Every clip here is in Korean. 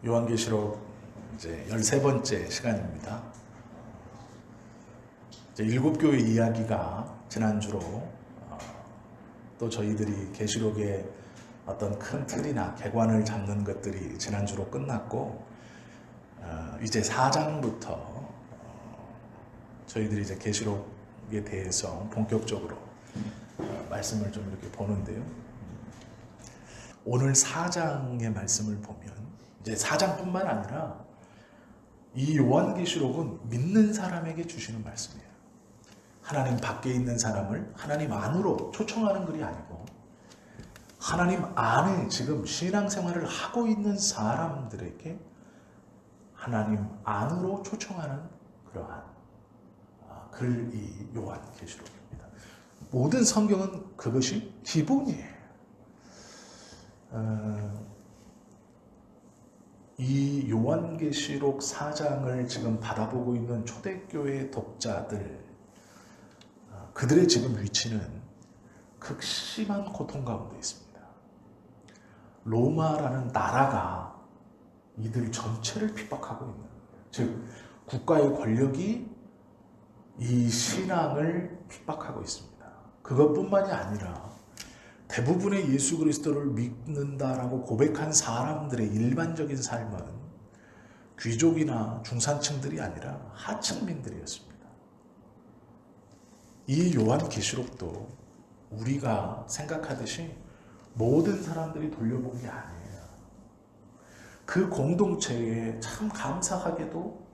요한계시록 이제 13번째 시간입니다. 이제 일곱 교회 이야기가 지난주로 또 저희들이 계시록의 어떤 큰 틀이나 개관을 잡는 것들이 지난주로 끝났고 이제 4장부터 저희들이 이제 계시록에 대해서 본격적으로 말씀을 좀 이렇게 보는데요. 오늘 4장의 말씀을 보면 이제 4장뿐만 아니라 이 요한계시록은 믿는 사람에게 주시는 말씀이에요. 하나님 밖에 있는 사람을 하나님 안으로 초청하는 글이 아니고 하나님 안에 지금 신앙생활을 하고 있는 사람들에게 하나님 안으로 초청하는 그러한 글이 요한계시록입니다. 모든 성경은 그것이 기본이에요. 이 요한계시록 4장을 지금 받아보고 있는 초대교회 독자들, 그들의 지금 위치는 극심한 고통 가운데 있습니다. 로마라는 나라가 이들 전체를 핍박하고 있는 거예요. 즉 국가의 권력이 이 신앙을 핍박하고 있습니다. 그것뿐만이 아니라 대부분의 예수 그리스도를 믿는다라고 고백한 사람들의 일반적인 삶은 귀족이나 중산층들이 아니라 하층민들이었습니다. 이 요한계시록도 우리가 생각하듯이 모든 사람들이 돌려본 게 아니에요. 그 공동체에 참 감사하게도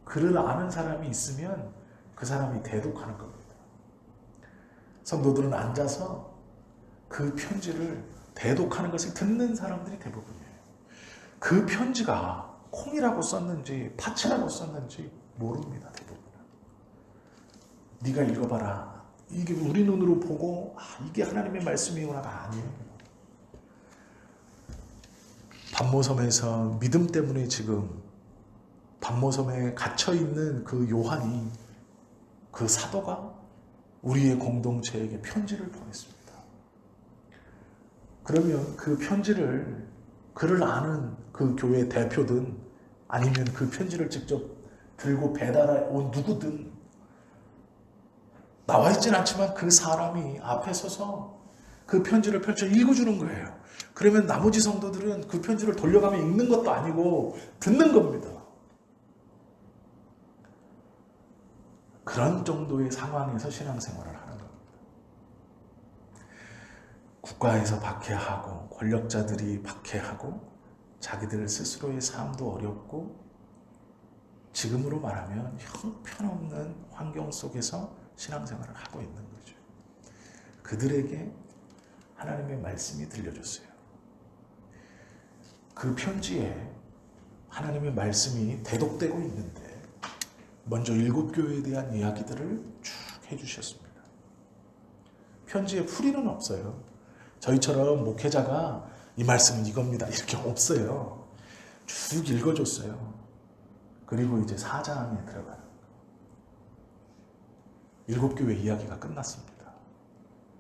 그를 아는 사람이 있으면 그 사람이 대독하는 겁니다. 성도들은 앉아서 그 편지를 대독하는 것을 듣는 사람들이 대부분이에요. 그 편지가 콩이라고 썼는지 파치라고 썼는지 모릅니다. 대부분은. 네가 읽어봐라. 이게 우리 눈으로 보고 이게 하나님의 말씀이구나가 아니에요. 반모섬에서 믿음 때문에 지금 반모섬에 갇혀있는 그 요한이, 그 사도가 우리의 공동체에게 편지를 보냈습니다. 그러면 그 편지를 그를 아는 그 교회 대표든 아니면 그 편지를 직접 들고 배달해 온 누구든 나와 있지는 않지만 그 사람이 앞에 서서 그 편지를 펼쳐 읽어주는 거예요. 그러면 나머지 성도들은 그 편지를 돌려가며 읽는 것도 아니고 듣는 겁니다. 그런 정도의 상황에서 신앙생활을 하는 겁니다. 국가에서 박해하고 권력자들이 박해하고 자기들 스스로의 삶도 어렵고 지금으로 말하면 형편없는 환경 속에서 신앙생활을 하고 있는 거죠. 그들에게 하나님의 말씀이 들려줬어요. 그 편지에 하나님의 말씀이 대독되고 있는데 먼저 일곱 교회에 대한 이야기들을 쭉 해주셨습니다. 편지에 풀이는 없어요. 저희처럼 목회자가 이 말씀은 이겁니다 이렇게 없어요. 쭉 읽어줬어요. 그리고 이제 4장에 들어가는 일곱 교회 이야기가 끝났습니다.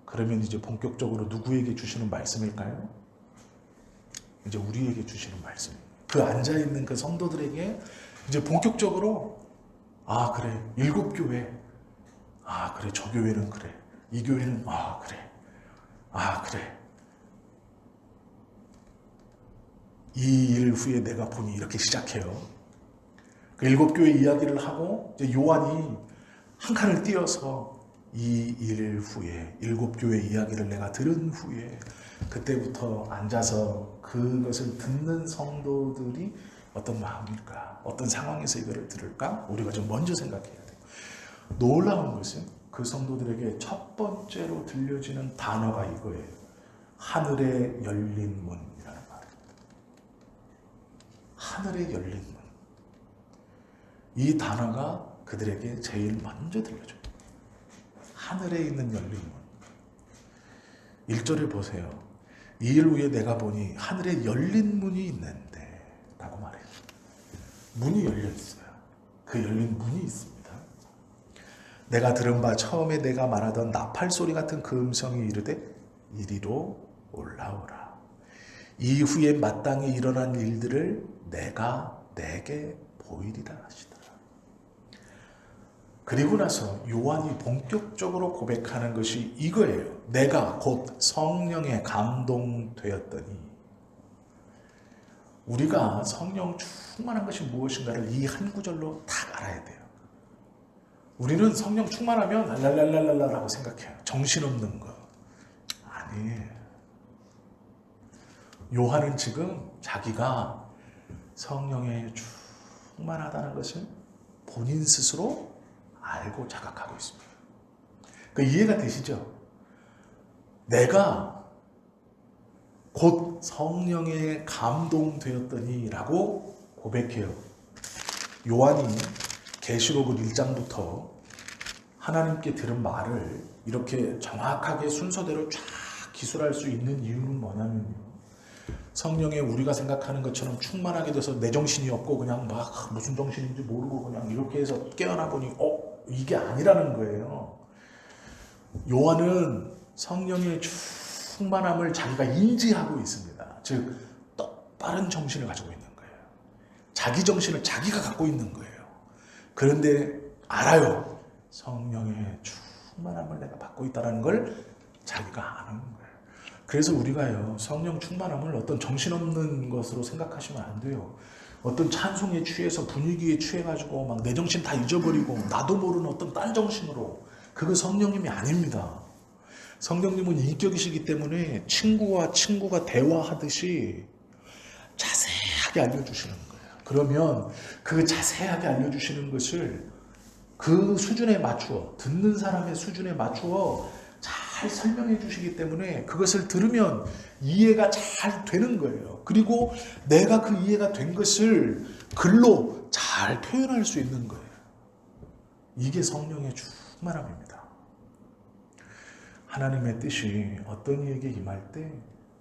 그러면 이제 본격적으로 누구에게 주시는 말씀일까요? 이제 우리에게 주시는 말씀이에요. 그 앉아있는 그 성도들에게 이제 본격적으로 그래 일곱 교회 그래 저 교회는 그래 이 교회는 그래 그래 이 일 후에 내가 보니 이렇게 시작해요. 그 일곱 교회 이야기를 하고 이제 요한이 한 칸을 띄어서 이 일 후에 일곱 교회 이야기를 내가 들은 후에 그때부터 앉아서 그것을 듣는 성도들이 어떤 마음일까? 어떤 상황에서 이거를 들을까? 우리가 좀 먼저 생각해야 돼요. 놀라운 것은 그 성도들에게 첫 번째로 들려지는 단어가 이거예요. 하늘의 열린 문이라는 말입니다. 하늘의 열린 문. 이 단어가 그들에게 제일 먼저 들려줘요. 하늘에 있는 열린 문. 1절에 보세요. 이 일 후에 내가 보니 하늘에 열린 문이 있는데 라고 말해요. 문이 열려 있어요. 그 열린 문이 있습니다. 내가 들은 바 처음에 내가 말하던 나팔 소리 같은 그 음성이 이르되 이리로 올라오라. 이후에 마땅히 일어난 일들을 내가 내게 보이리라 하시더라. 그리고 나서 요한이 본격적으로 고백하는 것이 이거예요. 내가 곧 성령에 감동되었더니. 우리가 성령 충만한 것이 무엇인가를 이 한 구절로 딱 알아야 돼요. 우리는 성령 충만하면 랄랄랄랄라라고 생각해요. 정신없는 거. 아니에요. 요한은 지금 자기가 성령에 충만하다는 것을 본인 스스로 알고 자각하고 있습니다. 그 이해가 되시죠? 내가 곧 성령에 감동되었더니 라고 고백해요. 요한이 계시록 1장부터 하나님께 들은 말을 이렇게 정확하게 순서대로 쫙 기술할 수 있는 이유는 뭐냐면요. 성령에 우리가 생각하는 것처럼 충만하게 돼서 내 정신이 없고 그냥 막 무슨 정신인지 모르고 그냥 이렇게 해서 깨어나 보니 이게 아니라는 거예요. 요한은 성령의 충만함을 자기가 인지하고 있습니다. 즉 똑바른 정신을 가지고 있는 거예요. 자기 정신을 자기가 갖고 있는 거예요. 그런데 알아요. 성령의 충만함을 내가 받고 있다는 걸 자기가 아는 거예요. 그래서 우리가요, 성령 충만함을 어떤 정신없는 것으로 생각하시면 안 돼요. 어떤 찬송에 취해서 분위기에 취해가지고 막 내 정신 다 잊어버리고 나도 모르는 어떤 딴 정신으로, 그거 성령님이 아닙니다. 성령님은 인격이시기 때문에 친구가 대화하듯이 자세하게 알려주시는 거예요. 그러면 그 자세하게 알려주시는 것을 그 수준에 맞추어, 듣는 사람의 수준에 맞추어 잘 설명해 주시기 때문에 그것을 들으면 이해가 잘 되는 거예요. 그리고 내가 그 이해가 된 것을 글로 잘 표현할 수 있는 거예요. 이게 성령의 충만함입니다. 하나님의 뜻이 어떤 이에게 임할 때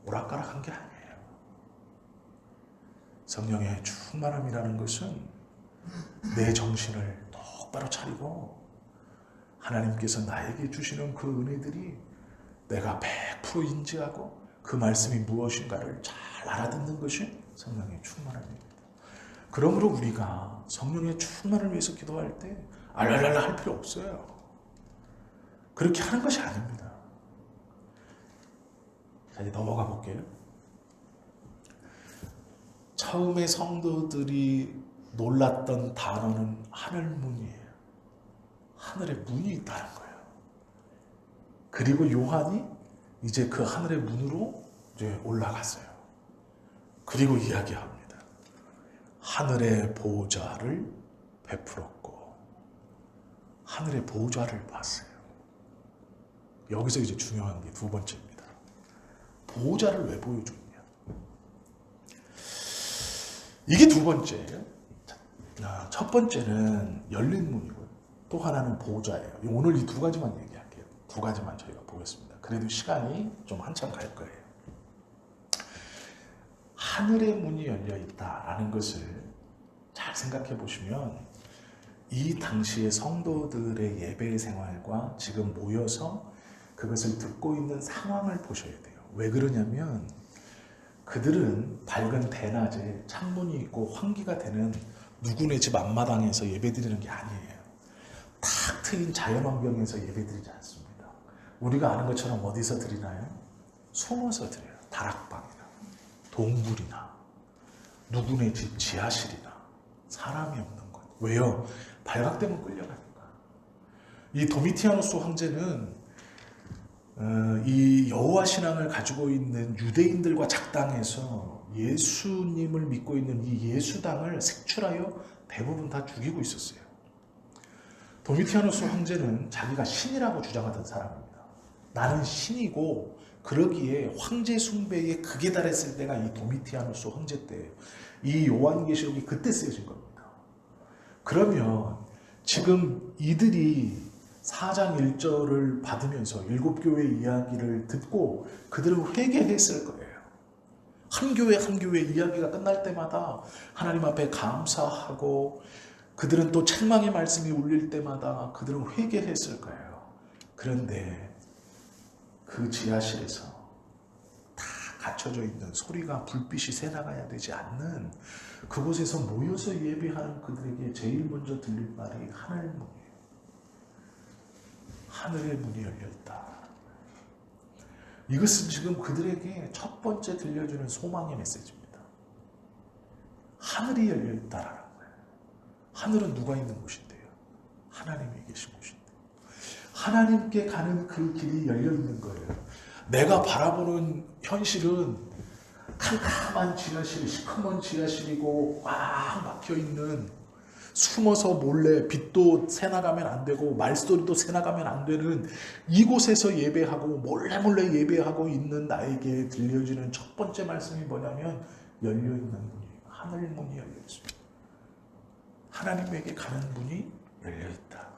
오락가락한 게 아니에요. 성령의 충만함이라는 것은 내 정신을 똑바로 차리고 하나님께서 나에게 주시는 그 은혜들이 내가 100% 인지하고 그 말씀이 무엇인가를 잘 알아듣는 것이 성령의 충만함입니다. 그러므로 우리가 성령의 충만을 위해서 기도할 때 알랄랄라 할 필요 없어요. 그렇게 하는 것이 아닙니다. 자, 이제 넘어가 볼게요. 처음에 성도들이 놀랐던 단어는 하늘문이에요. 하늘의 문이 있다는 거예요. 그리고 요한이 이제 그 하늘의 문으로 이제 올라갔어요. 그리고 이야기합니다. 하늘의 보좌를 베풀었고 하늘의 보좌를 봤어요. 여기서 이제 중요한 게 두 번째입니다. 보좌를 왜 보여줬냐? 이게 두 번째예요. 첫 번째는 열린 문이고요. 또 하나는 보좌예요. 오늘 이 두 가지만 얘기할게요. 두 가지만 저희가 보겠습니다. 그래도 시간이 좀 한참 갈 거예요. 하늘의 문이 열려 있다라는 것을 잘 생각해 보시면 이 당시의 성도들의 예배 생활과 지금 모여서 그것을 듣고 있는 상황을 보셔야 돼요. 왜 그러냐면 그들은 밝은 대낮에 창문이 있고 환기가 되는 누구네 집 앞마당에서 예배드리는 게 아니에요. 탁 트인 자연환경에서 예배드리지 않습니다. 우리가 아는 것처럼 어디서 드리나요? 숨어서 드려요. 다락방이나 동굴이나 누구네 집 지하실이나 사람이 없는 곳. 왜요? 발각되면 끌려가니까. 이 도미티아누스 황제는 이 여호와 신앙을 가지고 있는 유대인들과 작당해서 예수님을 믿고 있는 이 예수당을 색출하여 대부분 다 죽이고 있었어요. 도미티아누스 황제는 자기가 신이라고 주장하던 사람입니다. 나는 신이고 그러기에 황제 숭배에 극에 달했을 때가 이 도미티아누스 황제 때예요. 이 요한계시록이 그때 쓰여진 겁니다. 그러면 지금 이들이 4장 1절을 받으면서 7교회 이야기를 듣고 그들은 회개했을 거예요. 한 교회 한 교회 이야기가 끝날 때마다 하나님 앞에 감사하고 그들은 또 책망의 말씀이 울릴 때마다 그들은 회개했을 거예요. 그런데 그 지하실에서 다 갇혀져 있는 소리가 불빛이 새나가야 되지 않는 그곳에서 모여서 예배하는 그들에게 제일 먼저 들릴 말이 하늘 문이에요. 하늘의 문이 열려있다. 이것은 지금 그들에게 첫 번째 들려주는 소망의 메시지입니다. 하늘이 열려있다라는 거예요. 하늘은 누가 있는 곳인데요? 하나님이 계신 곳인데, 하나님께 가는 그 길이 열려있는 거예요. 내가 바라보는 현실은 캄캄한 지하실, 시커먼 지하실이고 꽉 막혀있는, 숨어서 몰래 빛도 새나가면 안 되고 말소리도 새나가면 안 되는 이곳에서 예배하고 몰래 예배하고 있는 나에게 들려지는 첫 번째 말씀이 뭐냐면 열려있는 문이에요. 하늘 문이 열려있습니다. 하나님에게 가는 문이 열려있다.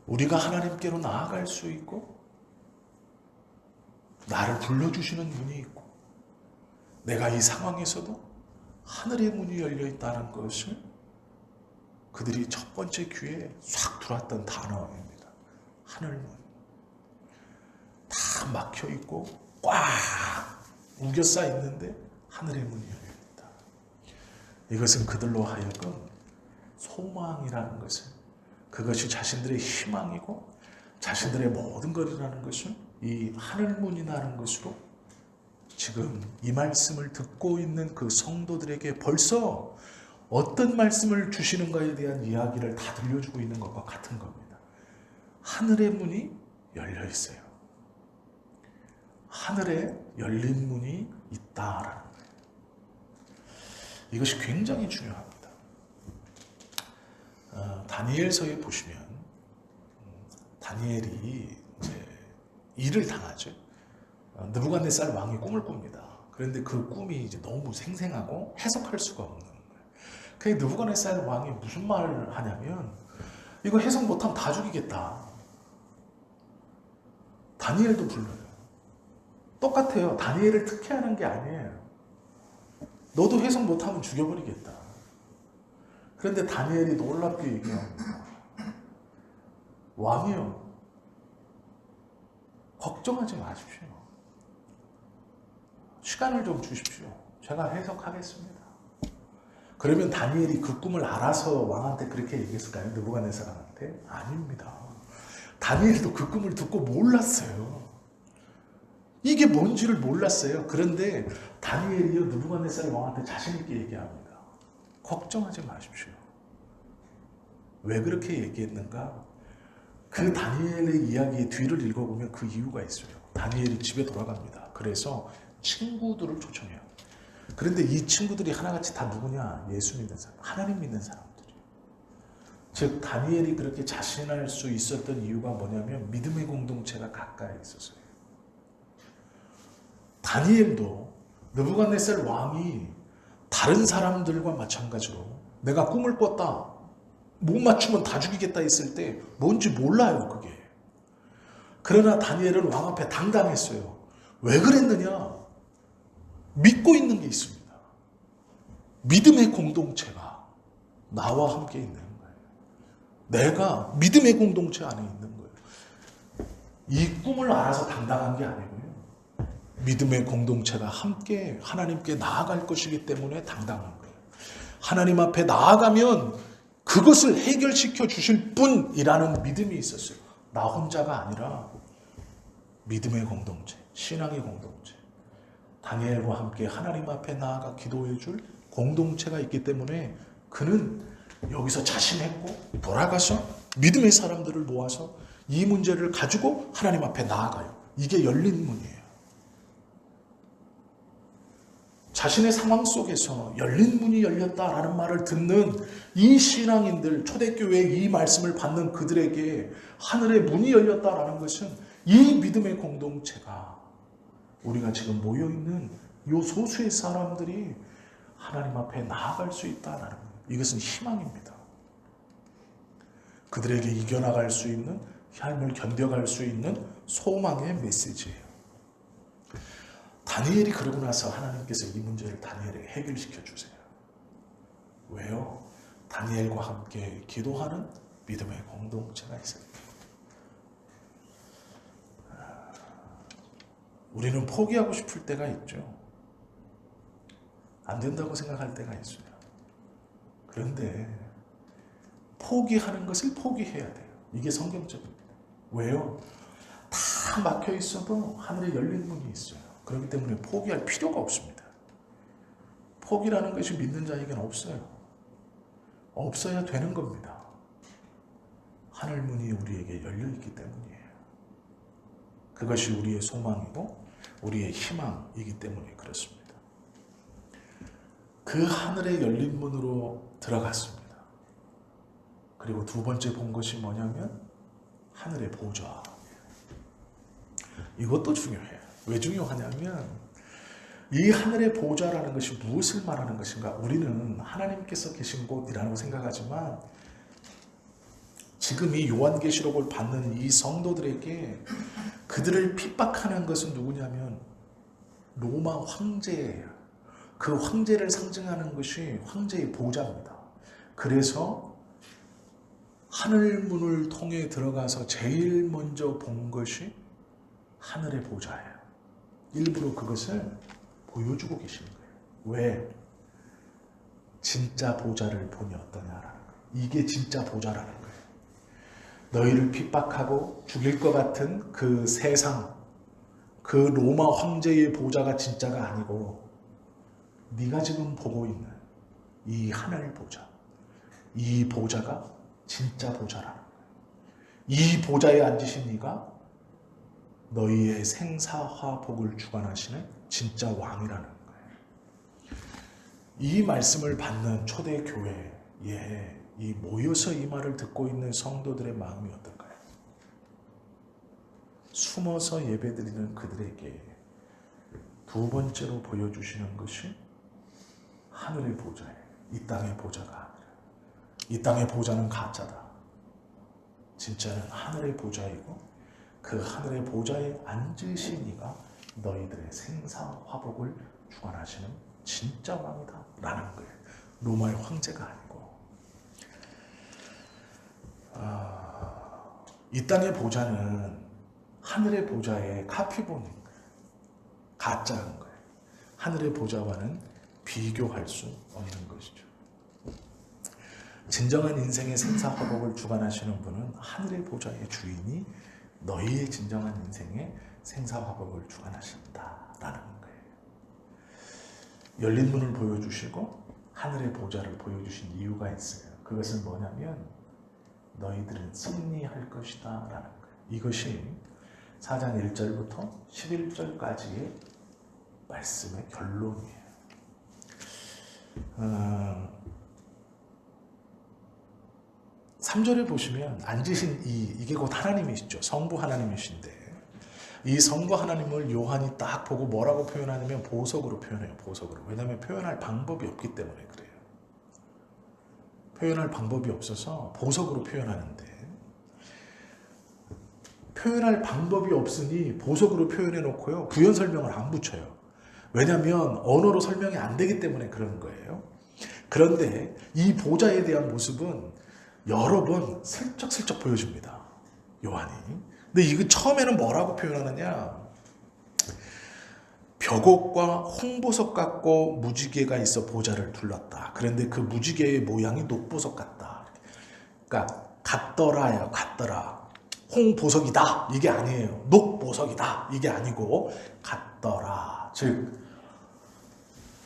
우리가 하나님께로 나아갈 수 있고 나를 불러주시는 문이 있고 내가 이 상황에서도 하늘의 문이 열려있다는 것을 그들이 첫 번째 귀에 싹 들어왔던 단어입니다. 하늘문. 다 막혀있고 꽉 우겨싸 있는데 하늘의 문이 열려있다. 이것은 그들로 하여금 소망이라는 것을, 그것이 자신들의 희망이고 자신들의 모든 것이라는 것을 이 하늘문이라는 것으로 지금 이 말씀을 듣고 있는 그 성도들에게 벌써 어떤 말씀을 주시는가에 대한 이야기를 다 들려주고 있는 것과 같은 겁니다. 하늘의 문이 열려 있어요. 하늘에 열린 문이 있다라는 거예요. 이것이 굉장히 중요합니다. 다니엘서에 보시면 다니엘이 이제 일을 당하죠. 느부갓네살 왕이 꿈을 꿉니다. 그런데 그 꿈이 이제 너무 생생하고 해석할 수가 없는 거예요. 그 느부갓네살 왕이 무슨 말을 하냐면 이거 해석 못하면 다 죽이겠다. 다니엘도 불러요. 똑같아요. 다니엘을 특혜하는 게 아니에요. 너도 해석 못하면 죽여버리겠다. 그런데 다니엘이 놀랍게 얘기합니다. 왕이요, 걱정하지 마십시오. 시간을 좀 주십시오. 제가 해석하겠습니다. 그러면 다니엘이 그 꿈을 알아서 왕한테 그렇게 얘기했을까요? 느부갓네살한테? 아닙니다. 다니엘도 그 꿈을 듣고 몰랐어요. 이게 뭔지를 몰랐어요. 그런데 다니엘이요, 느부갓네살 왕한테 자신 있게 얘기합니다. 걱정하지 마십시오. 왜 그렇게 얘기했는가? 그 다니엘의 이야기의 뒤를 읽어보면 그 이유가 있어요. 다니엘이 집에 돌아갑니다. 그래서 친구들을 초청해요. 그런데 이 친구들이 하나같이 다 누구냐? 예수 믿는 사람, 하나님 믿는 사람들이에요. 즉 다니엘이 그렇게 자신할 수 있었던 이유가 뭐냐면 믿음의 공동체가 가까이 있었어요. 다니엘도 느부갓네살 왕이 다른 사람들과 마찬가지로 내가 꿈을 꿨다, 못 맞추면 다 죽이겠다 했을 때 뭔지 몰라요, 그게. 그러나 다니엘은 왕 앞에 당당했어요. 왜 그랬느냐? 믿고 있는 게 있습니다. 믿음의 공동체가 나와 함께 있는 거예요. 내가 믿음의 공동체 안에 있는 거예요. 이 꿈을 알아서 당당한 게 아니고요. 믿음의 공동체가 함께 하나님께 나아갈 것이기 때문에 당당한 거예요. 하나님 앞에 나아가면 그것을 해결시켜 주실 분이라는 믿음이 있었어요. 나 혼자가 아니라 믿음의 공동체, 신앙의 공동체, 다니엘과 함께 하나님 앞에 나아가 기도해 줄 공동체가 있기 때문에 그는 여기서 자신했고 돌아가서 믿음의 사람들을 모아서 이 문제를 가지고 하나님 앞에 나아가요. 이게 열린 문이에요. 자신의 상황 속에서 열린 문이 열렸다라는 말을 듣는 이 신앙인들, 초대교회에 이 말씀을 받는 그들에게 하늘의 문이 열렸다라는 것은 이 믿음의 공동체가 우리가 지금 모여있는 이 소수의 사람들이 하나님 앞에 나아갈 수 있다는 이것은 희망입니다. 그들에게 이겨나갈 수 있는, 삶을 견뎌갈 수 있는 소망의 메시지예요. 다니엘이 그러고 나서 하나님께서 이 문제를 다니엘에게 해결시켜 주세요. 왜요? 다니엘과 함께 기도하는 믿음의 공동체가 있어요. 우리는 포기하고 싶을 때가 있죠. 안 된다고 생각할 때가 있어요. 그런데 포기하는 것을 포기해야 돼요. 이게 성경적입니다. 왜요? 다 막혀 있어도 하늘에 열린 문이 있어요. 그렇기 때문에 포기할 필요가 없습니다. 포기라는 것이 믿는 자에게는 없어요. 없어야 되는 겁니다. 하늘 문이 우리에게 열려 있기 때문이에요. 그것이 우리의 소망이고 우리의 희망이기 때문에 그렇습니다. 그 하늘의 열린 문으로 들어갔습니다. 그리고 두 번째 본 것이 뭐냐면 하늘의 보좌. 이것도 중요해요. 왜 중요하냐면 이 하늘의 보좌라는 것이 무엇을 말하는 것인가? 우리는 하나님께서 계신 곳이라고 생각하지만 지금 이 요한계시록을 받는 이 성도들에게 그들을 핍박하는 것은 누구냐면 로마 황제예요. 그 황제를 상징하는 것이 황제의 보좌입니다. 그래서 하늘문을 통해 들어가서 제일 먼저 본 것이 하늘의 보좌예요. 일부러 그것을 보여주고 계시는 거예요. 왜? 진짜 보좌를 보니 어떠냐라는 거예요. 이게 진짜 보좌라는 거예요. 너희를 핍박하고 죽일 것 같은 그 세상, 그 로마 황제의 보좌가 진짜가 아니고 네가 지금 보고 있는 이 하늘 보좌, 이 보좌가 진짜 보좌라는 거예요. 이 보좌에 앉으신 네가 너희의 생사화복을 주관하시는 진짜 왕이라는 거예요. 이 말씀을 받는 초대교회에 이 모여서 이 말을 듣고 있는 성도들의 마음이 어떨까요? 숨어서 예배드리는 그들에게 두 번째로 보여주시는 것이 하늘의 보좌예요. 이 땅의 보좌가 아니라. 이 땅의 보좌는 가짜다. 진짜는 하늘의 보좌이고 그 하늘의 보좌에 앉으신 이가 너희들의 생사화복을 주관하시는 진짜 왕이다 라는 거예요. 로마의 황제가 아니고. 이 땅의 보좌는 하늘의 보좌의 카피본인 거예요. 가짜인 거예요. 하늘의 보좌와는 비교할 수 없는 것이죠. 진정한 인생의 생사화복을 주관하시는 분은 하늘의 보좌의 주인이 너희의 진정한 인생의 생사화복을 주관하신다라는 거예요. 열린 문을 보여주시고 하늘의 보좌를 보여주신 이유가 있어요. 그것은 뭐냐면 너희들은 승리할 것이다 라는 거예요. 이것이 4장 1절부터 11절까지의 말씀의 결론이에요. 3절에 보시면 앉으신 이게 곧 하나님이시죠. 성부 하나님이신데 이 성부 하나님을 요한이 딱 보고 뭐라고 표현하냐면 보석으로 표현해요. 보석으로. 왜냐하면 표현할 방법이 없기 때문에 그래요. 표현할 방법이 없어서 보석으로 표현하는데 표현할 방법이 없으니 보석으로 표현해 놓고요. 부연 설명을 안 붙여요. 왜냐하면 언어로 설명이 안 되기 때문에 그런 거예요. 그런데 이 보좌에 대한 모습은 여러 번 슬쩍슬쩍 보여줍니다. 요한이. 근데 이거 처음에는 뭐라고 표현하느냐. 벽옥과 홍보석 같고 무지개가 있어 보좌를 둘렀다. 그런데 그 무지개의 모양이 녹보석 같다. 그러니까 같더라요. 같더라. 홍보석이다. 이게 아니에요. 녹보석이다. 이게 아니고 같더라. 즉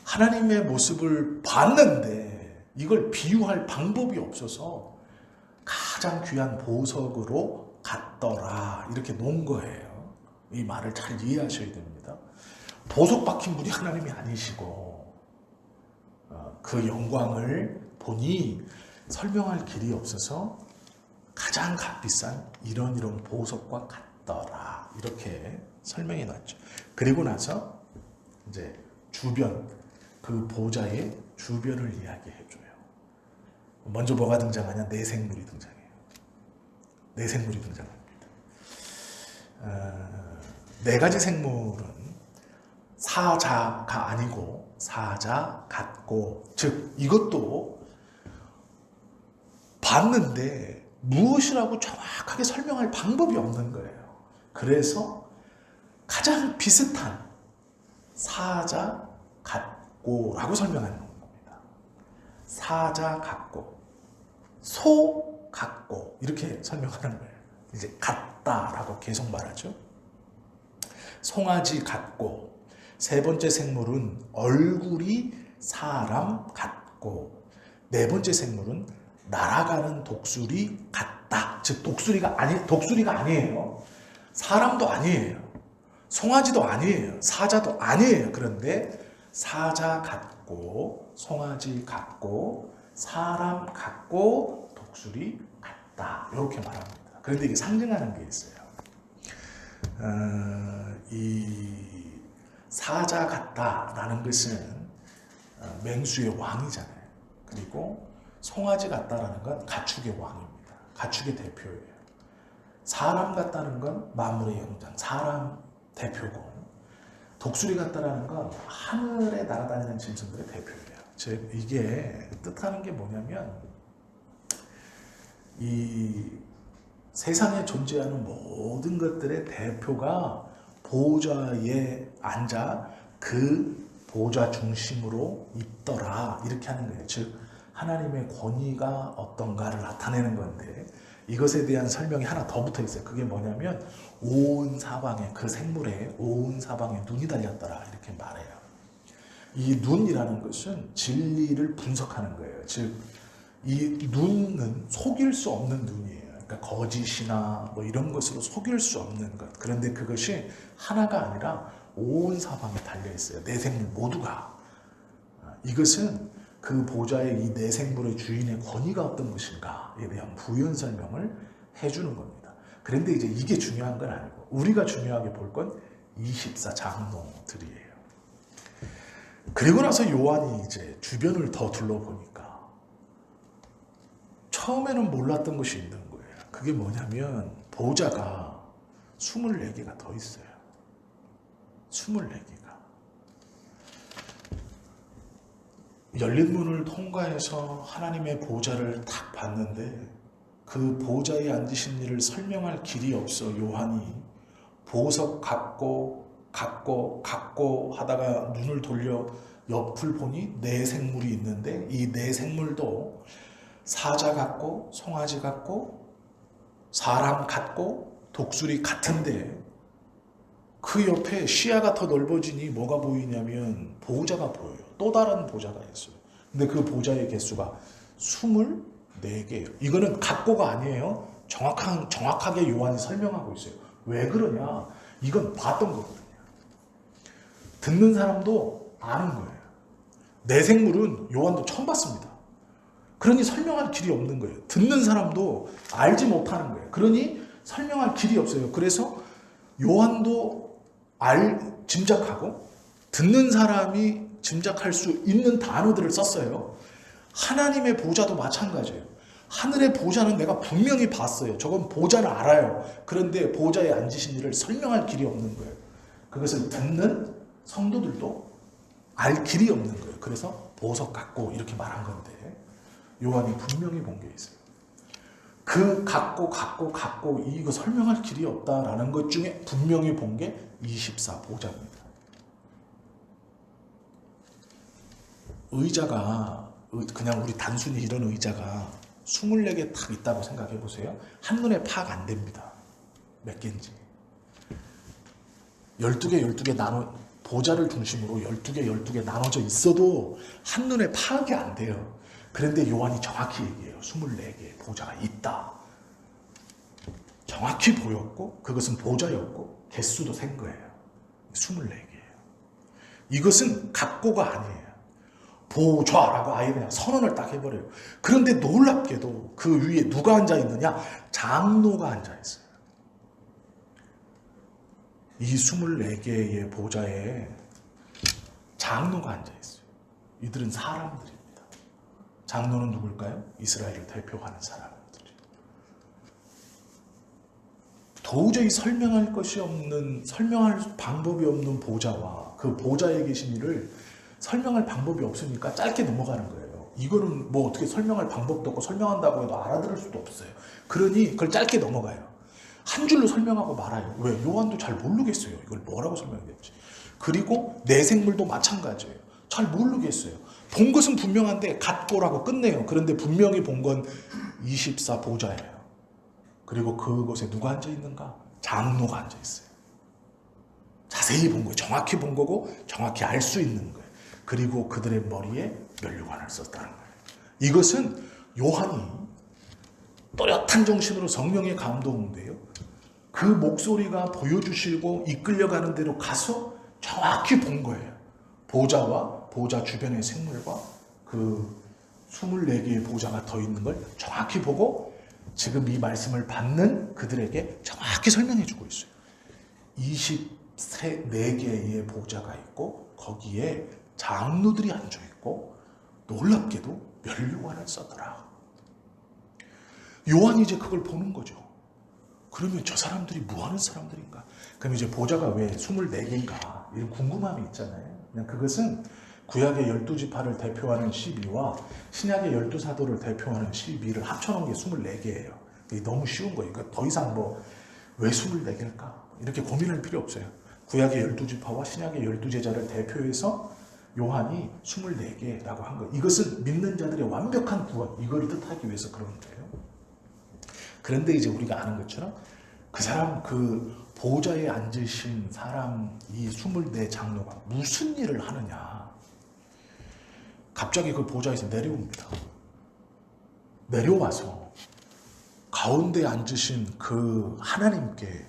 하나님의 모습을 봤는데 이걸 비유할 방법이 없어서 가장 귀한 보석으로 같더라 이렇게 놓은 거예요. 이 말을 잘 이해하셔야 됩니다. 보석 박힌 분이 하나님이 아니시고 그 영광을 보니 설명할 길이 없어서 가장 값비싼 이런 보석과 같더라 이렇게 설명해 놨죠. 그리고 나서 이제 주변 그 보좌의 주변을 이야기해 줘요. 먼저 뭐가 등장하냐? 내생물이 등장해요. 내생물이 등장합니다. 네 가지 생물은 사자가 아니고 사자 같고 즉 이것도 봤는데 무엇이라고 정확하게 설명할 방법이 없는 거예요. 그래서 가장 비슷한 사자 같고라고 설명하는 겁니다. 사자 같고, 소 같고 이렇게 설명하는 거예요. 이제 같다라고 계속 말하죠. 송아지 같고, 세 번째 생물은 얼굴이 사람 같고, 네 번째 생물은 날아가는 독수리 같다. 즉 독수리가 아니에요. 사람도 아니에요. 송아지도 아니에요. 사자도 아니에요. 그런데 사자 같고, 송아지 같고, 사람 같고, 독수리 같다. 이렇게 말합니다. 그런데 이게 상징하는 게 있어요. 이 사자 같다라는 것은 맹수의 왕이잖아요. 그리고 송아지 같다라는 건 가축의 왕입니다. 가축의 대표예요. 사람 같다는 건 만물의 영장, 사람 대표고, 독수리 같다라는 건 하늘에 날아다니는 짐승들의 대표예요. 즉 이게 뜻하는 게 뭐냐면, 이 세상에 존재하는 모든 것들의 대표가 보좌에 앉아 그 보좌 중심으로 있더라, 이렇게 하는 거예요. 즉 하나님의 권위가 어떤가를 나타내는 건데, 이것에 대한 설명이 하나 더 붙어 있어요. 그게 뭐냐면 온 사방에, 그 생물에 온 사방에 눈이 달렸더라, 이렇게 말해요. 이 눈이라는 것은 진리를 분석하는 거예요. 즉 이 눈은 속일 수 없는 눈이에요. 그러니까 거짓이나 뭐 이런 것으로 속일 수 없는 것. 그런데 그것이 하나가 아니라 온 사방에 달려 있어요. 내 생물 모두가. 이것은 그 보좌의 이 내 생물의 주인의 권위가 어떤 것인가에 대한 부연 설명을 해주는 겁니다. 그런데 이제 이게 중요한 건 아니고, 우리가 중요하게 볼 건 24 장로들이에요. 그리고 나서 요한이 이제 주변을 더 둘러보니까 처음에는 몰랐던 것이 있는 거예요. 그게 뭐냐면 보좌가 24개가 더 있어요. 24개가. 열린 문을 통과해서 하나님의 보좌를 딱 봤는데, 그 보좌에 앉으신 이를 설명할 길이 없어 요한이 보석 같고 하다가 눈을 돌려 옆을 보니 네 생물이 있는데, 이 네 생물도 사자 같고, 송아지 같고, 사람 같고, 독수리 같은데, 그 옆에 시야가 더 넓어지니 뭐가 보이냐면 보좌가 보여요. 또 다른 보좌가 있어요. 근데 그 보좌의 개수가 24개예요. 이거는 같고가 아니에요. 정확하게 요한이 설명하고 있어요. 왜 그러냐? 이건 봤던 거거든요. 듣는 사람도 아는 거예요. 내 생물은 요한도 처음 봤습니다. 그러니 설명할 길이 없는 거예요. 듣는 사람도 알지 못하는 거예요. 그러니 설명할 길이 없어요. 그래서 요한도 짐작하고, 듣는 사람이 짐작할 수 있는 단어들을 썼어요. 하나님의 보좌도 마찬가지예요. 하늘의 보좌는 내가 분명히 봤어요. 저건 보좌는 알아요. 그런데 보좌에 앉으신 이를 설명할 길이 없는 거예요. 그것을 듣는 성도들도 알 길이 없는 거예요. 그래서 보석 같고 이렇게 말한 건데, 요한이 분명히 본 게 있어요. 그 같고 이거 설명할 길이 없다라는 것 중에 분명히 본 게 24 보좌입니다. 의자가, 그냥 우리 단순히 이런 의자가 24개 탁 있다고 생각해 보세요. 한눈에 파악 안 됩니다. 몇 개인지. 12개 보좌를 중심으로 12개 나눠져 있어도 한눈에 파악이 안 돼요. 그런데 요한이 정확히 얘기해요. 24개의 보좌가 있다. 정확히 보였고, 그것은 보좌였고, 개수도 센 거예요. 24개예요. 이것은 같고가 아니에요. 보좌라고 아예 그냥 선언을 딱 해버려요. 그런데 놀랍게도 그 위에 누가 앉아있느냐? 장로가 앉아있어요. 이 24개의 보좌에 장로가 앉아있어요. 이들은 사람들입니다. 장로는 누굴까요? 이스라엘을 대표하는 사람들이. 도저히 설명할 방법이 없는 보좌와 그 보좌에 계신 이를 설명할 방법이 없으니까 짧게 넘어가는 거예요. 이거는 뭐 어떻게 설명할 방법도 없고, 설명한다고 해도 알아들을 수도 없어요. 그러니 그걸 짧게 넘어가요. 한 줄로 설명하고 말아요. 왜? 요한도 잘 모르겠어요. 이걸 뭐라고 설명해야 될지. 그리고 내 생물도 마찬가지예요. 잘 모르겠어요. 본 것은 분명한데 같고라고 끝내요. 그런데 분명히 본 건 24 보좌예요. 그리고 그곳에 누가 앉아 있는가? 장로가 앉아 있어요. 자세히 본 거예요. 정확히 본 거고 정확히 알 수 있는 거예요. 그리고 그들의 머리에 면류관을 썼다는 거예요. 이것은 요한이 또렷한 정신으로 성령의 감동인데요. 그 목소리가 보여주시고 이끌려가는 대로 가서 정확히 본 거예요. 보좌와 보좌 주변의 생물과 그 24개의 보좌가 더 있는 걸 정확히 보고 지금 이 말씀을 받는 그들에게 정확히 설명해 주고 있어요. 24개의 보좌가 있고 거기에 장로들이 앉아 있고 놀랍게도 면류관을 썼더라. 요한이 이제 그걸 보는 거죠. 그러면 저 사람들이 뭐 하는 사람들인가? 그럼 이제 보좌가 왜 24개인가? 이런 궁금함이 있잖아요. 그냥 그것은 구약의 12지파를 대표하는 12와 신약의 12사도를 대표하는 12를 합쳐놓은 게 24개예요. 이게 너무 쉬운 거예요. 그러니까 더 이상 왜 24개일까? 이렇게 고민할 필요 없어요. 구약의 12지파와 신약의 12제자를 대표해서 요한이 24개라고 한 거예요. 이것은 믿는 자들의 완벽한 구원, 이걸 뜻하기 위해서 그런 거예요. 그런데 이제 우리가 아는 것처럼 그 사람, 그 보좌에 앉으신 사람, 이 24 장로가 무슨 일을 하느냐. 갑자기 그 보좌에서 내려옵니다. 내려와서 가운데 앉으신 그 하나님께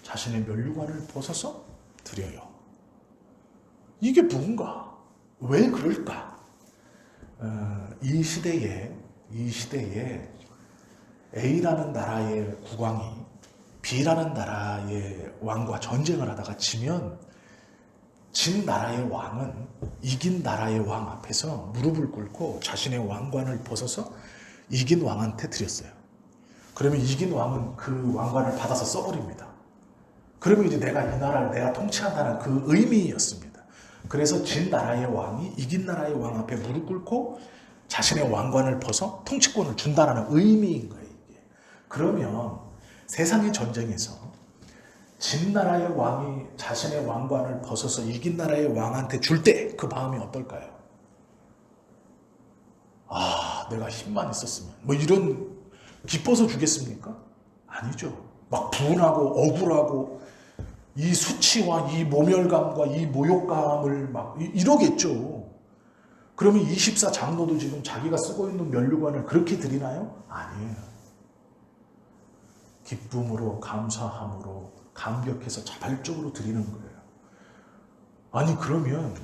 자신의 면류관을 벗어서 드려요. 이게 뭔가? 왜 그럴까? 이 시대에 A라는 나라의 국왕이 B라는 나라의 왕과 전쟁을 하다가 지면 진 나라의 왕은 이긴 나라의 왕 앞에서 무릎을 꿇고 자신의 왕관을 벗어서 이긴 왕한테 드렸어요. 그러면 이긴 왕은 그 왕관을 받아서 써버립니다. 그러면 이제 내가 이 나라를 내가 통치한다는 그 의미였습니다. 그래서 진 나라의 왕이 이긴 나라의 왕 앞에 무릎 꿇고 자신의 왕관을 벗어 통치권을 준다는 의미인 거예요. 이게. 그러면 세상의 전쟁에서 진 나라의 왕이 자신의 왕관을 벗어서 이긴 나라의 왕한테 줄 때 그 마음이 어떨까요? 아, 내가 힘만 있었으면 이런 기뻐서 주겠습니까? 아니죠. 막 분하고 억울하고 이 수치와 이 모멸감과 이 모욕감을 막 이러겠죠. 그러면 24 장로도 지금 자기가 쓰고 있는 면류관을 그렇게 드리나요? 아니에요. 기쁨으로, 감사함으로, 감격해서 자발적으로 드리는 거예요. 아니 그러면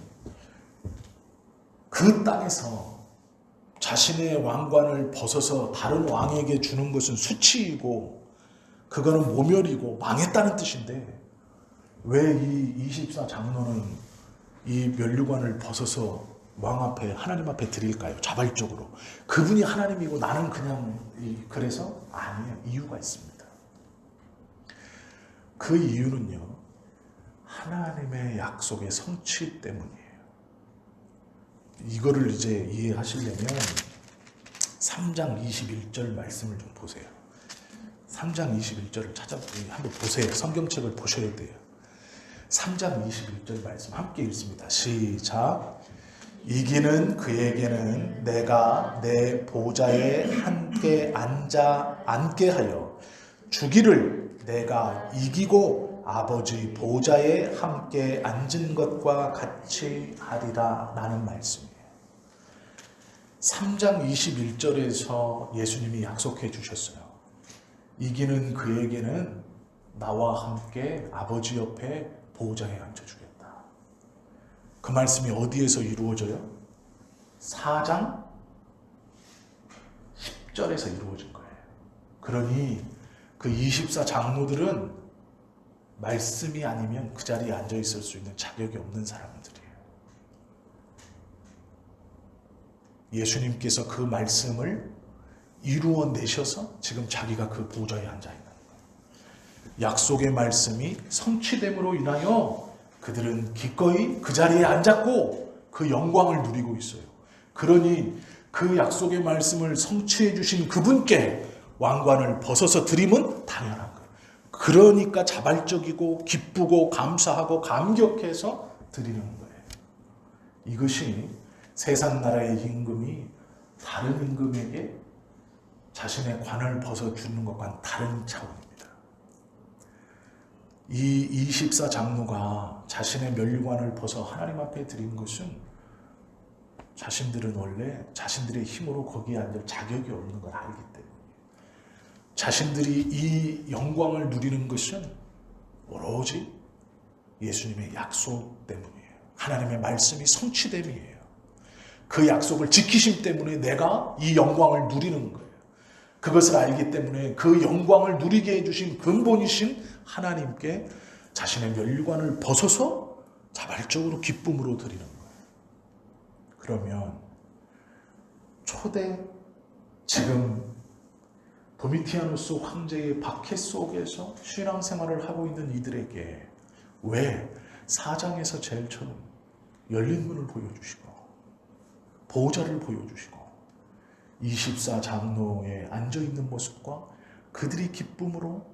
그 땅에서 자신의 왕관을 벗어서 다른 왕에게 주는 것은 수치이고 그거는 모멸이고 망했다는 뜻인데 왜 이 24 장로는 이 면류관을 벗어서 왕 앞에 하나님 앞에 드릴까요? 자발적으로. 그분이 하나님이고 나는 그냥 그래서 아니에요. 이유가 있습니다. 그 이유는요. 하나님의 약속의 성취 때문이에요. 이거를 이제 이해하시려면 3장 21절 말씀을 좀 보세요. 3장 21절을 한번 보세요. 성경책을 보셔야 돼요. 3장 21절 말씀 함께 읽습니다. 시작. 이기는 그에게는 내가 내 보좌에 함께 앉게 하여 주기를 내가 이기고 아버지 보좌에 함께 앉은 것과 같이 하리라 라는 말씀이에요. 3장 21절에서 예수님이 약속해 주셨어요. 이기는 그에게는 나와 함께 아버지 옆에 보좌에 앉혀주겠다. 그 말씀이 어디에서 이루어져요? 4장 10절에서 이루어진 거예요. 그러니 그 24 장로들은 말씀이 아니면 그 자리에 앉아 있을 수 있는 자격이 없는 사람들이에요. 예수님께서 그 말씀을 이루어내셔서 지금 자기가 그 보좌에 앉아 있는 거예요. 약속의 말씀이 성취됨으로 인하여 그들은 기꺼이 그 자리에 앉았고 그 영광을 누리고 있어요. 그러니 그 약속의 말씀을 성취해 주신 그분께 왕관을 벗어서 드림은 당연한 거예요. 그러니까 자발적이고 기쁘고 감사하고 감격해서 드리는 거예요. 이것이 세상 나라의 임금이 다른 임금에게 자신의 관을 벗어주는 것과는 다른 차원입니다. 이 24 장로가 자신의 멸관을 벗어 하나님 앞에 드린 것은 자신들은 원래 자신들의 힘으로 거기에 앉을 자격이 없는 걸 알기 때문에 자신들이 이 영광을 누리는 것은 오로지 예수님의 약속 때문이에요. 하나님의 말씀이 성취됨이에요. 그 약속을 지키심 때문에 내가 이 영광을 누리는 거예요. 그것을 알기 때문에 그 영광을 누리게 해주신 근본이신 하나님께 자신의 멸관을 벗어서 자발적으로 기쁨으로 드리는 거예요. 그러면 초대 지금 도미티아누스 황제의 박해 속에서 신앙생활을 하고 있는 이들에게 왜 사장에서 제일 처음 열린 문을 보여주시고 보호자를 보여주시고 24 장로에 앉아있는 모습과 그들이 기쁨으로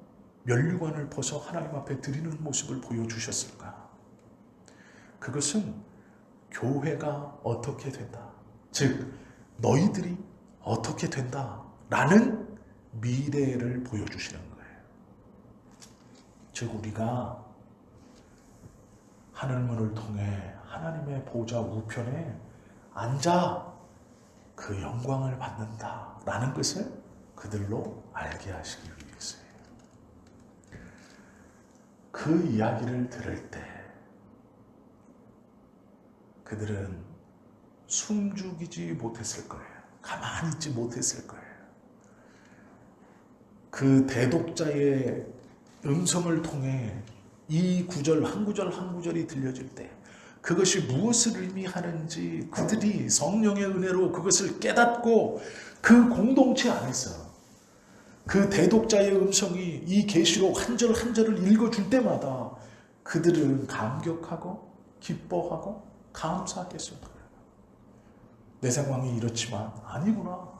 면류관을 벗어 하나님 앞에 드리는 모습을 보여주셨을까? 그것은 교회가 어떻게 된다, 즉 너희들이 어떻게 된다 라는 미래를 보여주시는 거예요. 즉 우리가 하늘문을 통해 하나님의 보좌 우편에 앉아 그 영광을 받는다 라는 것을 그들로 알게 하시기 위해서예요. 그 이야기를 들을 때 그들은 숨죽이지 못했을 거예요. 가만히 있지 못했을 거예요. 그 대독자의 음성을 통해 이 구절 한 구절 한 구절이 들려질 때 그것이 무엇을 의미하는지 그들이 성령의 은혜로 그것을 깨닫고 그 공동체 안에서 그 대독자의 음성이 이 계시록 한 절 한 절을 읽어줄 때마다 그들은 감격하고 기뻐하고 감사했을 거예요. 내 상황이 이렇지만 아니구나.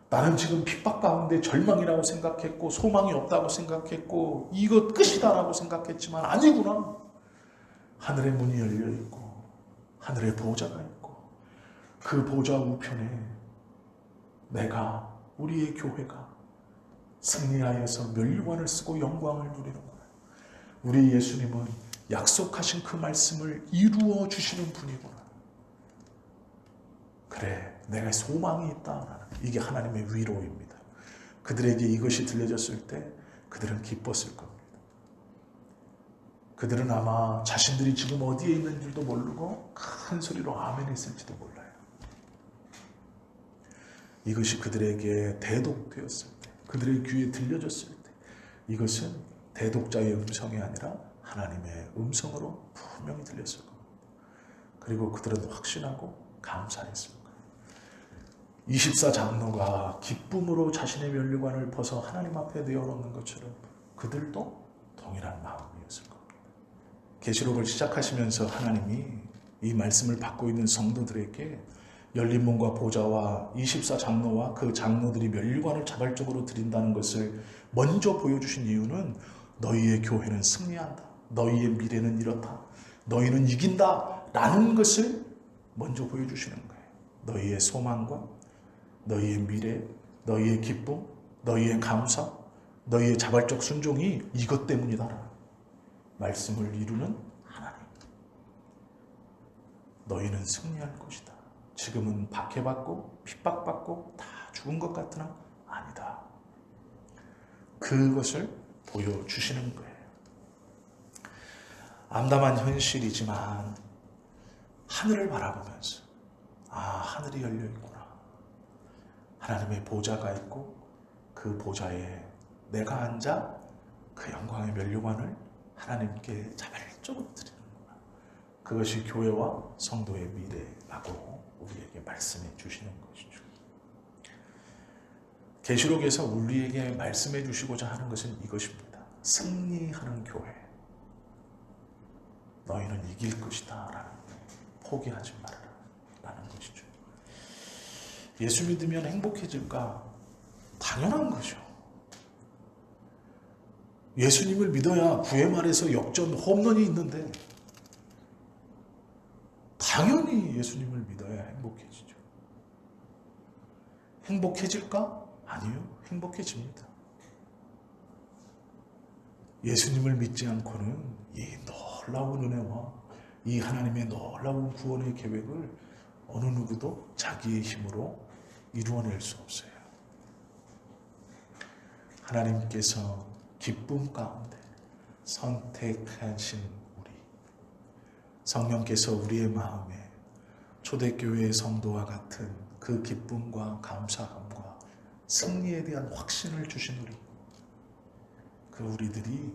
나는 지금 핍박 가운데 절망이라고 생각했고 소망이 없다고 생각했고 이것 끝이다라고 생각했지만 아니구나. 하늘의 문이 열려 있고 하늘의 보좌가 있고 그 보좌 우편에 내가 우리의 교회가 승리하여서 면류관을 쓰고 영광을 누리는 거예요. 우리 예수님은 약속하신 그 말씀을 이루어 주시는 분이구나. 그래, 내가 소망이 있다. 이게 하나님의 위로입니다. 그들에게 이것이 들려졌을 때 그들은 기뻤을 겁니다. 그들은 아마 자신들이 지금 어디에 있는 줄도 모르고 큰 소리로 아멘 했을지도 몰라요. 이것이 그들에게 대독되었을 때, 그들의 귀에 들려졌을 때 이것은 대독자의 음성이 아니라 하나님의 음성으로 분명히 들렸을 겁니다. 그리고 그들은 확신하고 감사했을 거예요. 24 장로가 기쁨으로 자신의 면류관을 벗어 하나님 앞에 내어놓는 것처럼 그들도 동일한 마음이었을 겁니다. 계시록을 시작하시면서 하나님이 이 말씀을 받고 있는 성도들에게 열린 문과 보좌와 24 장로와 그 장로들이 면류관을 자발적으로 드린다는 것을 먼저 보여주신 이유는 너희의 교회는 승리한다. 너희의 미래는 이렇다. 너희는 이긴다. 라는 것을 먼저 보여주시는 거예요. 너희의 소망과 너희의 미래, 너희의 기쁨, 너희의 감사, 너희의 자발적 순종이 이것 때문이다. 말씀을 이루는 하나님. 너희는 승리할 것이다. 지금은 박해받고 핍박받고 다 죽은 것 같으나 아니다. 그것을 보여주시는 거예요. 암담한 현실이지만 하늘을 바라보면서 하늘이 열려있구나. 하나님의 보좌가 있고 그 보좌에 내가 앉아 그 영광의 면류관을 하나님께 자발적으로 드리는구나. 그것이 교회와 성도의 미래라고 우리에게 말씀해 주시는 것이죠. 계시록에서 우리에게 말씀해 주시고자 하는 것은 이것입니다. 승리하는 교회. 너희는 이길 것이다 라는 포기하지 말아라 라는 것이죠. 예수 믿으면 행복해질까? 당연한 거죠. 예수님을 믿어야 9회 말에서 역전 홈런이 있는데 당연히 예수님을 믿어야 행복해지죠. 행복해질까? 아니요. 행복해집니다. 예수님을 믿지 않고는 이 놀라운 은혜와 이 하나님의 놀라운 구원의 계획을 어느 누구도 자기의 힘으로 이루어낼 수 없어요. 하나님께서 기쁨 가운데 선택하신 우리, 성령께서 우리의 마음에 초대교회의 성도와 같은 그 기쁨과 감사함과 승리에 대한 확신을 주신 우리, 그 우리들이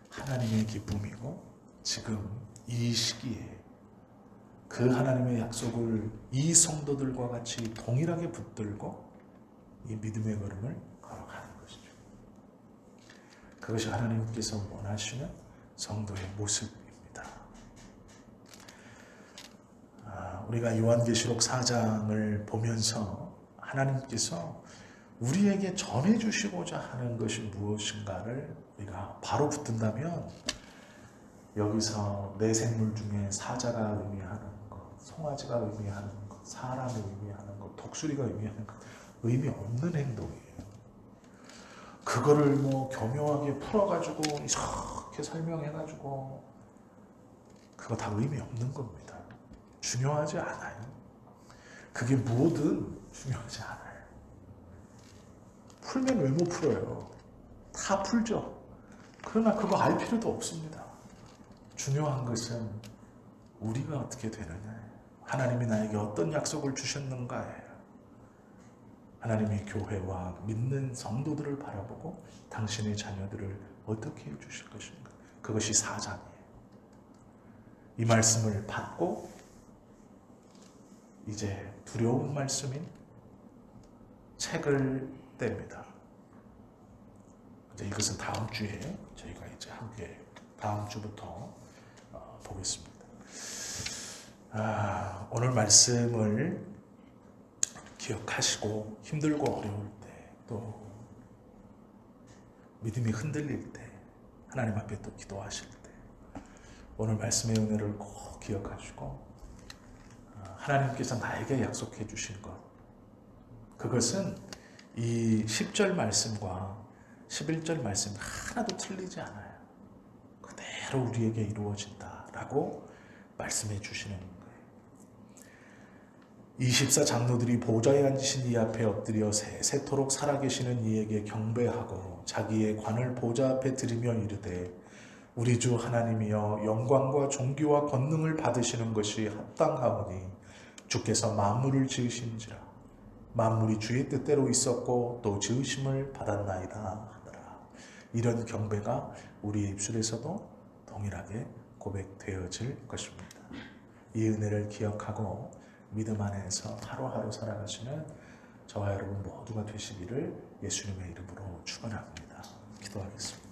하나님의 기쁨이고 지금 이 시기에 그 하나님의 약속을 이 성도들과 같이 동일하게 붙들고 이 믿음의 걸음을 걸어가는 것이죠. 그것이 하나님께서 원하시는 성도의 모습입니다. 우리가 요한계시록 4장을 보면서 하나님께서 우리에게 전해주시고자 하는 것이 무엇인가를 우리가 바로 붙든다면 여기서 내 생물 중에 사자가 의미하는 것, 송아지가 의미하는 것, 사람이 의미하는 것, 독수리가 의미하는 것, 의미 없는 행동이에요. 그거를 교묘하게 풀어가지고 이렇게 설명해가지고 그거 다 의미 없는 겁니다. 중요하지 않아요. 그게 뭐든 중요하지 않아요. 풀면 왜 못 풀어요? 다 풀죠. 그러나 그거 알 필요도 없습니다. 중요한 것은 우리가 어떻게 되느냐예요. 하나님이 나에게 어떤 약속을 주셨는가예요. 하나님의 교회와 믿는 성도들을 바라보고 당신의 자녀들을 어떻게 해주실 것인가. 그것이 사장이에요. 이 말씀을 받고 이제 두려운 말씀인 책을 뗍니다. 이것은 다음 주에 저희가 이제 함께 다음 주부터 보겠습니다. 오늘 말씀을 기억하시고 힘들고 어려울 때, 또 믿음이 흔들릴 때, 하나님 앞에 또 기도하실 때 오늘 말씀의 은혜를 꼭 기억하시고 하나님께서 나에게 약속해 주신 것, 그것은 이 10절 말씀과 11절 말씀 하나도 틀리지 않아요. 그대로 우리에게 이루어진다라고 말씀해 주시는 거예요. 24 장로들이 보좌에 앉으신 이 앞에 엎드려 세세토록 살아계시는 이에게 경배하고 자기의 관을 보좌 앞에 드리며 이르되 우리 주 하나님이여 영광과 존귀와 권능을 받으시는 것이 합당하오니 주께서 만물을 지으신지라 만물이 주의 뜻대로 있었고 또 지으심을 받았나이다 하더라. 이런 경배가 우리의 입술에서도 동일하게 고백되어질 것입니다. 이 은혜를 기억하고 믿음 안에서 하루하루 살아가시는 저와 여러분 모두가 되시기를 예수님의 이름으로 축원합니다. 기도하겠습니다.